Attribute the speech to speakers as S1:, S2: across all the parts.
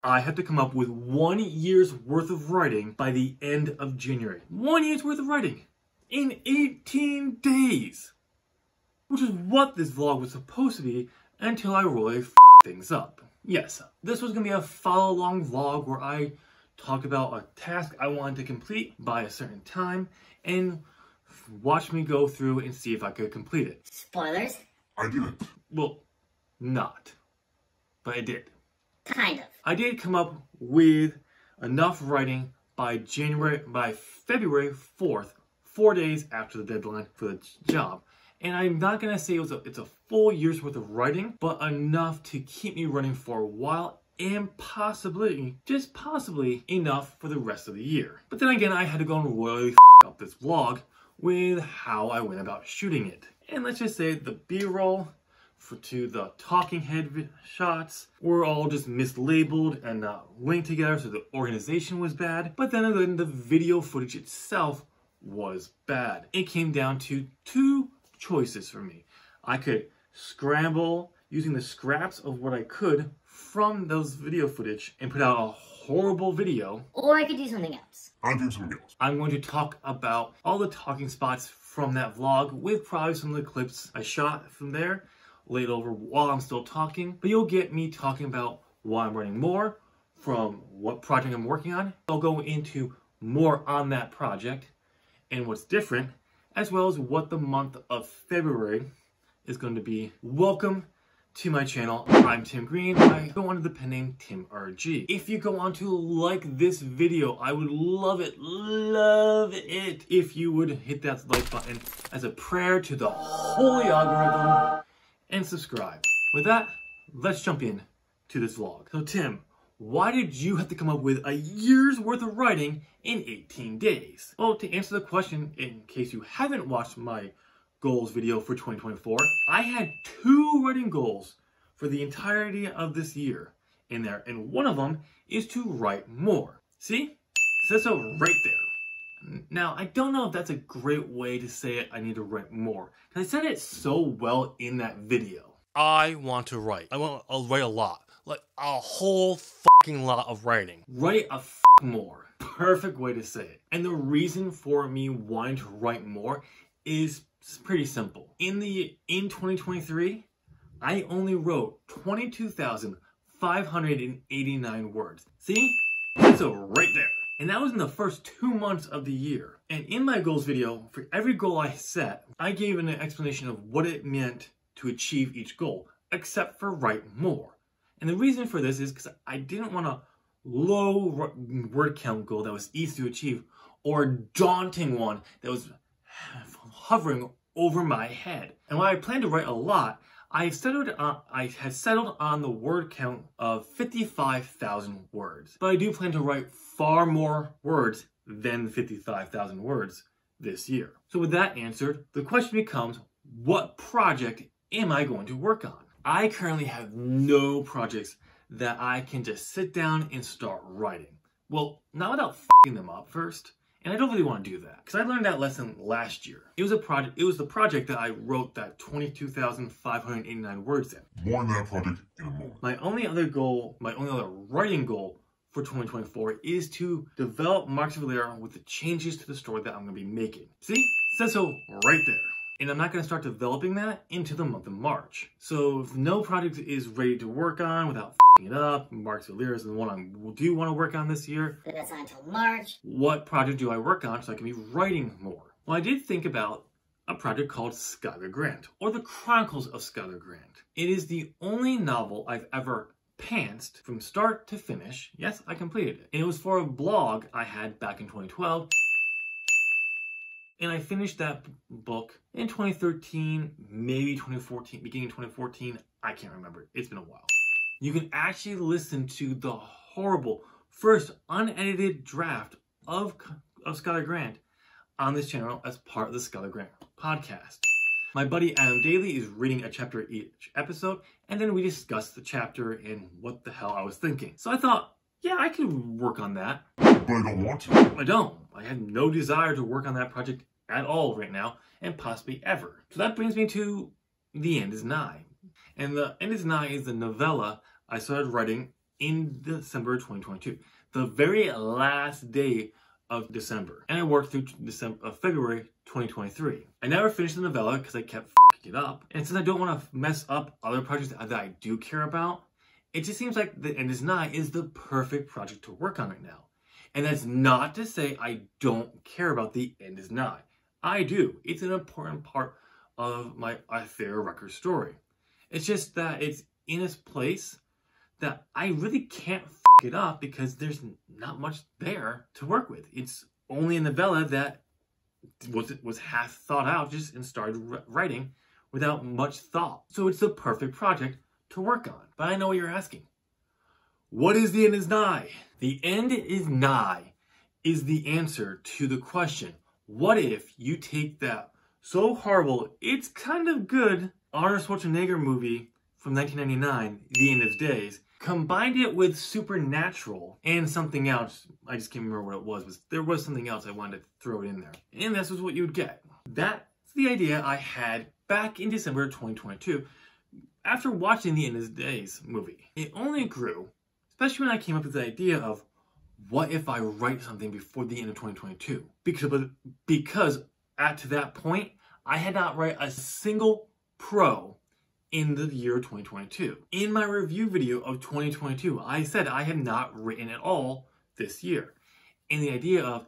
S1: I have to come up with 1 year's worth of writing by the end of January. 1 year's worth of writing in 18 days. Which is what this vlog was supposed to be until I really things up. Yes, this was going to be a follow-along vlog where I talked about a task I wanted to complete by a certain time and watch me go through and see if I could complete it.
S2: Spoilers?
S3: I didn't.
S1: Well, not. But I did.
S2: Kind of.
S1: I did come up with enough writing by February 4th, 4 days after the deadline for the job. And I'm not going to say it's a full year's worth of writing, but enough to keep me running for a while and possibly, just possibly, enough for the rest of the year. But then again, I had to go and royally up this vlog with how I went about shooting it. And let's just say the B-roll to the talking head shots were all just mislabeled and not linked together, so the organization was bad. But then again, the video footage itself was bad. It came down to two choices for me. I could scramble using the scraps of what I could from those video footage and put out a horrible video.
S2: Or I could do something else.
S3: I'll do something else.
S1: I'm going to talk about all the talking spots from that vlog with probably some of the clips I shot from there laid over while I'm still talking. But you'll get me talking about why I'm writing more, from what project I'm working on. I'll go into more on that project and what's different, as well as what the month of February is going to be. Welcome to my channel. I'm Tim Green. I go under the pen name Tim RG. If you go on to like this video, I would love it if you would hit that like button as a prayer to the holy algorithm and subscribe. With that, let's jump in to this vlog. So Tim, why did you have to come up with a year's worth of writing in 18 days? Well, to answer the question, in case you haven't watched my goals video for 2024, I had 2 writing goals for the entirety of this year in there, and one of them is to write more. See? It says so right there. Now, I don't know if that's a great way to say it, I need to write more, because I said it so well in that video. I want to write. I'll write a lot. Like a whole fucking lot of writing. Write a more. Perfect way to say it. And the reason for me wanting to write more is pretty simple. In 2023, I only wrote 22,589 words. See? That's right there. And that was in the first 2 months of the year. And in my goals video, for every goal I set, I gave an explanation of what it meant to achieve each goal, except for write more. And the reason for this is because I didn't want a low word count goal that was easy to achieve, or a daunting one that was hovering over my head. And while I plan to write a lot, I had settled on the word count of 55,000 words. But I do plan to write far more words than 55,000 words this year. So with that answered, the question becomes, what project am I going to work on? I currently have no projects that I can just sit down and start writing. Well, not without f***ing them up first. And I don't really want to do that, because I learned that lesson last year. It was the project that I wrote that 22,589 words in.
S3: More on that project in a moment.
S1: My only other writing goal for 2024 is to develop Marks of Valera with the changes to the story that I'm going to be making. See? It says so right there. And I'm not going to start developing that into the month of March. So if no project is ready to work on without f***ing it up, Marks of Valera is the one I do want to work on this year.
S2: But that's not until March.
S1: What project do I work on so I can be writing more? Well, I did think about a project called Skylar Grant, or The Chronicles of Skylar Grant. It is the only novel I've ever pantsed from start to finish. Yes, I completed it. And it was for a blog I had back in 2012. And I finished that book in 2013, maybe 2014, beginning 2014. I can't remember. It's been a while. You can actually listen to the horrible first unedited draft of Skylar Grant on this channel as part of the Skylar Grant podcast. My buddy Adam Daly is reading a chapter each episode, and then we discuss the chapter and what the hell I was thinking. So I thought, yeah, I could work on that.
S3: But I don't want to.
S1: I don't. I have no desire to work on that project at all right now, and possibly ever. So that brings me to The End is Nigh. And The End is Nigh is the novella I started writing in December 2022, the very last day of December, and I worked through February 2023. I never finished the novella because I kept f***ing it up, and since I don't want to mess up other projects that I do care about, it just seems like The End is Nigh is the perfect project to work on right now. And that's not to say I don't care about The End is Nigh. I do. It's an important part of my favorite record story. It's just that it's in a place that I really can't f*** it up because there's not much there to work with. It's only a novella that was half thought out just and started writing without much thought. So it's the perfect project to work on. But I know what you're asking. What is The End is Nigh? The End is Nigh is the answer to the question, what if you take that so horrible, it's kind of good Arnold Schwarzenegger movie from 1999, The End of Days, combined it with Supernatural and something else. I just can't remember what it was, but there was something else I wanted to throw it in there. And this was what you would get. That's the idea I had back in December of 2022 after watching the End of Days movie. It only grew, especially when I came up with the idea of what if I write something before the end of 2022? Because to that point, I had not read a single pro in the year 2022. In my review video of 2022, I said I have not written at all this year. And the idea of,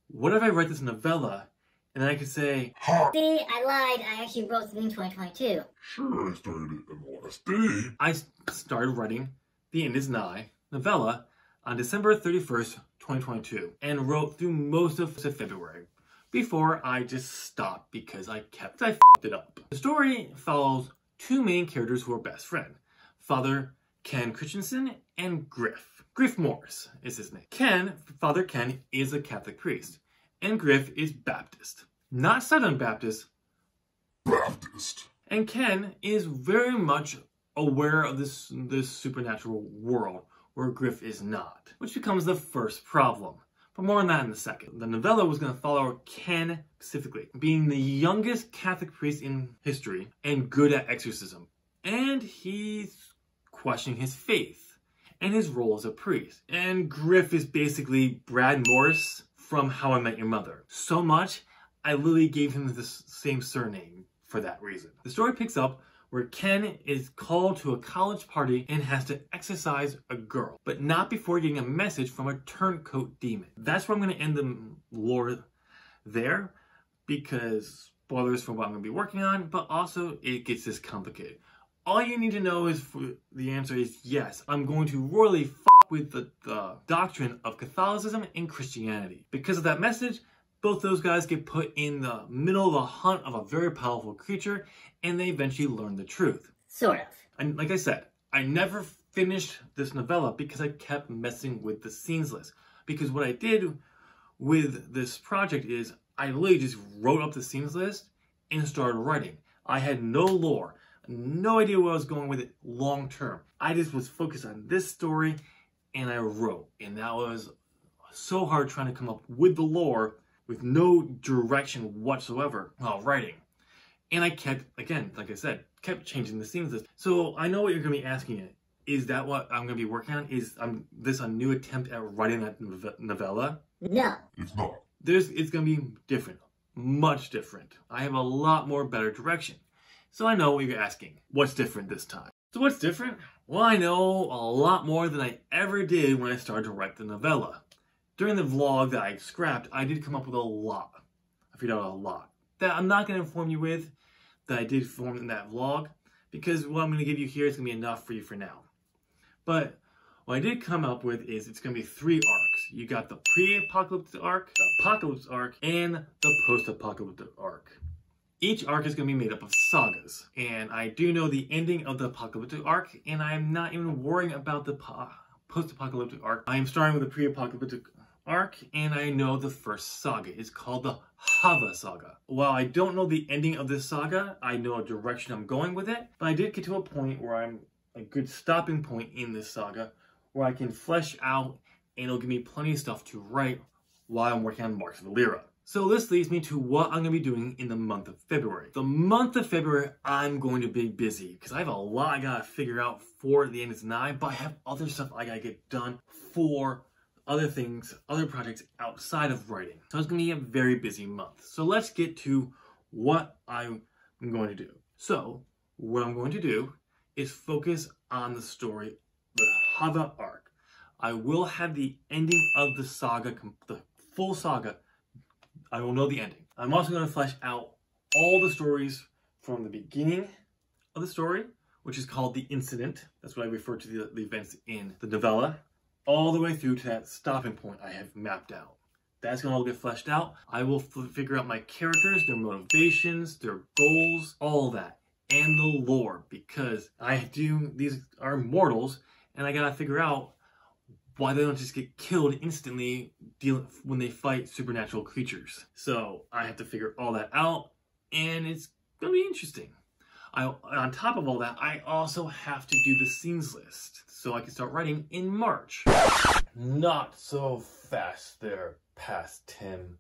S1: what if I write this novella, and then I could say,
S3: Ha!
S2: See, I lied. I actually wrote something in 2022.
S3: Sure, I started it on the last day.
S1: I started writing The End is Nigh novella on December 31st, 2022, and wrote through most of February before I just stopped because I f***ed it up. The story follows two main characters who are best friends, Father Ken Christensen and Griff. Griff Morris is his name. Father Ken is a Catholic priest, and Griff is Baptist. Not Southern Baptist,
S3: Baptist.
S1: and Ken is very much aware of this supernatural world where Griff is not, which becomes the first problem. But more on that in a second. The novella was going to follow Ken specifically, being the youngest Catholic priest in history and good at exorcism. And he's questioning his faith and his role as a priest. And Griff is basically Brad Morris from How I Met Your Mother. So much, I literally gave him the same surname for that reason. The story picks up where Ken is called to a college party and has to exorcise a girl, but not before getting a message from a turncoat demon. That's where I'm going to end the lore there, because spoilers for what I'm going to be working on, but also it gets this complicated. All you need to know is the answer is yes, I'm going to royally f*** with the doctrine of Catholicism and Christianity. Because of that message, both those guys get put in the middle of a hunt of a very powerful creature, and they eventually learn the truth.
S2: Sort of.
S1: And like I said, I never finished this novella because I kept messing with the scenes list. Because what I did with this project is I literally just wrote up the scenes list and started writing. I had no lore, no idea where I was going with it long term. I just was focused on this story and I wrote. And that was so hard trying to come up with the lore with no direction whatsoever while writing. And I kept, again, like I said, kept changing the scenes list. So I know what you're going to be asking it. Is that what I'm going to be working on? Is this a new attempt at writing that novella?
S2: No.
S3: It's not.
S1: It's going to be different. Much different. I have a lot more better direction. So I know what you're asking. What's different this time? So what's different? Well, I know a lot more than I ever did when I started to write the novella. During the vlog that I scrapped, I did come up with a lot. I figured out a lot that I'm not going to inform you with that I did form in that vlog, because what I'm going to give you here is going to be enough for you for now. But what I did come up with is it's going to be 3 arcs. You got the pre-apocalyptic arc, the apocalypse arc, and the post-apocalyptic arc. Each arc is going to be made up of sagas. And I do know the ending of the apocalyptic arc, and I'm not even worrying about the post-apocalyptic arc. I am starting with the pre-apocalyptic arc, and I know the first saga is called the Hava Saga. While I don't know the ending of this saga, I know a direction I'm going with it, but I did get to a point where I'm a good stopping point in this saga where I can flesh out and it'll give me plenty of stuff to write while I'm working on Marks of Lyra. So this leads me to what I'm going to be doing in the month of February. The month of February, I'm going to be busy because I have a lot I got to figure out for The End is Nigh, but I have other stuff I got to get done for other things, other projects outside of writing. So it's going to be a very busy month. So let's get to what I'm going to do. So what I'm going to do is focus on the story, the Hava arc. I will have the ending of the saga, the full saga. I will know the ending. I'm also going to flesh out all the stories from the beginning of the story, which is called the incident. That's what I refer to the events in the novella, all the way through to that stopping point I have mapped out. That's going to all get fleshed out. I will figure out my characters, their motivations, their goals, all that, and the lore, because these are mortals, and I got to figure out why they don't just get killed instantly when they fight supernatural creatures. So I have to figure all that out, and it's going to be interesting. On top of all that, I also have to do the scenes list, so I can start writing in March. Not so fast there, past Tim.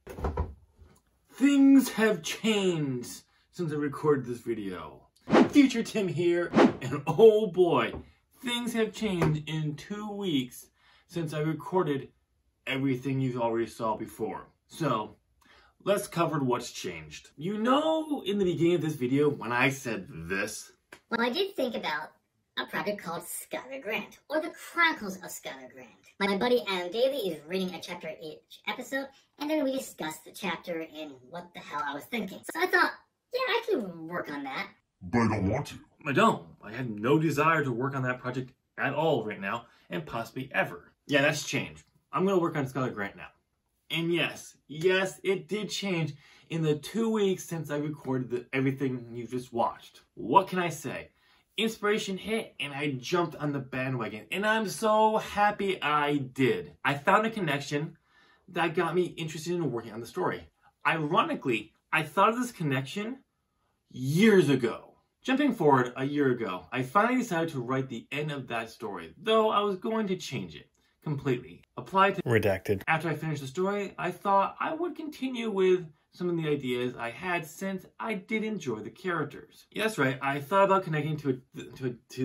S1: Things have changed since I recorded this video. Future Tim here, and oh boy, things have changed in 2 weeks since I recorded everything you already saw before. So, let's cover what's changed. You know, in the beginning of this video, when I said this?
S2: Well, I did think about a project called Skylar Grant, or The Chronicles of Skylar Grant. My buddy Adam Daly is reading a chapter each episode, and then we discussed the chapter and what the hell I was thinking. So I thought, yeah, I could work on that.
S3: But I don't want to.
S1: I don't. I have no desire to work on that project at all right now, and possibly ever. Yeah, that's changed. I'm going to work on Skylar Grant now. And yes, it did change in the 2 weeks since I recorded everything you just watched. What can I say? Inspiration hit and I jumped on the bandwagon, and I'm so happy I did. I found a connection that got me interested in working on the story. Ironically, I thought of this connection years ago. Jumping forward a year ago, I finally decided to write the end of that story, though I was going to change it completely. Applied to redacted. After I finished the story, I thought I would continue with some of the ideas I had since I did enjoy the characters. Yeah, that's right, I thought about connecting to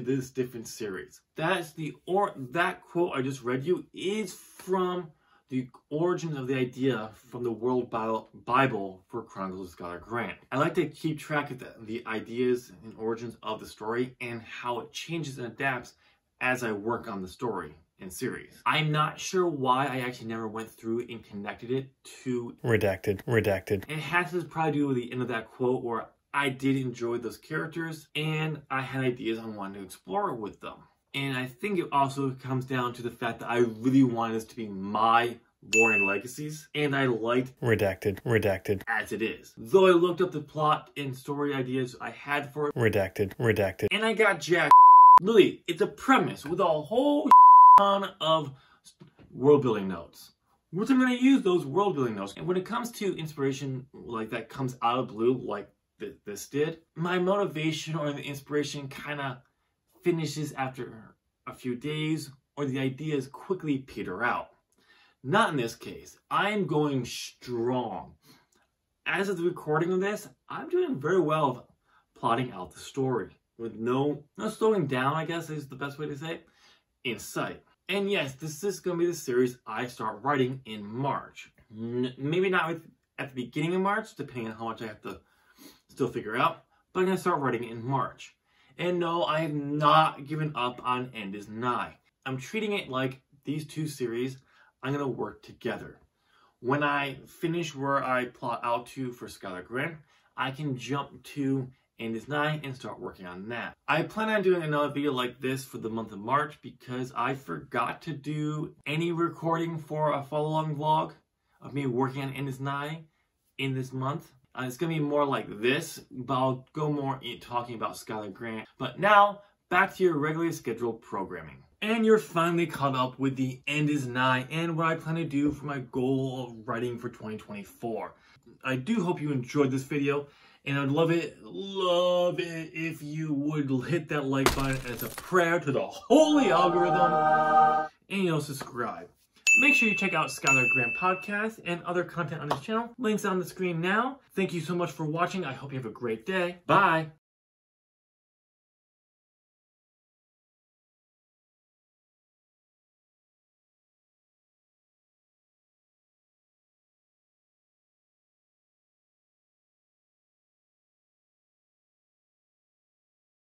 S1: this different series. That quote I just read you is from the origin of the idea from the World Bible for Chronicles of Skylar Grant. I like to keep track of the ideas and origins of the story and how it changes and adapts as I work on the story and series. I'm not sure why I actually never went through and connected it to redacted. It has to probably do with the end of that quote where I did enjoy those characters and I had ideas I wanted to explore with them. And I think it also comes down to the fact that I really wanted this to be my lore and legacies, and I liked redacted as it is. Though I looked up the plot and story ideas I had for it, redacted, and I got jacked. Literally, it's a premise with a whole ton of world building notes. Which I'm going to use those world building notes. And when it comes to inspiration like that comes out of blue, like this did, my motivation or the inspiration kind of finishes after a few days, or the ideas quickly peter out. Not in this case. I'm going strong. As of the recording of this, I'm doing very well of plotting out the story with no slowing down, I guess is the best way to say it, in sight. And yes, this is going to be the series I start writing in March. Maybe not at the beginning of March, depending on how much I have to still figure out, but I'm going to start writing in March. And no, I have not given up on End is Nigh. I'm treating it like these two series, I'm going to work together. When I finish where I plot out to for Skylar Grant, I can jump to End is Nigh and start working on that. I plan on doing another video like this for the month of March because I forgot to do any recording for a follow-along vlog of me working on End is Nigh in this month. It's going to be more like this, but I'll go more in talking about Skylar Grant. But now, back to your regularly scheduled programming. And you're finally caught up with the End is Nigh and what I plan to do for my goal of writing for 2024. I do hope you enjoyed this video, and I'd love it if you would hit that like button as a prayer to the holy algorithm, and subscribe. Make sure you check out Skylar Grant Podcast and other content on his channel. Links on the screen now. Thank you so much for watching. I hope you have a great day. Bye.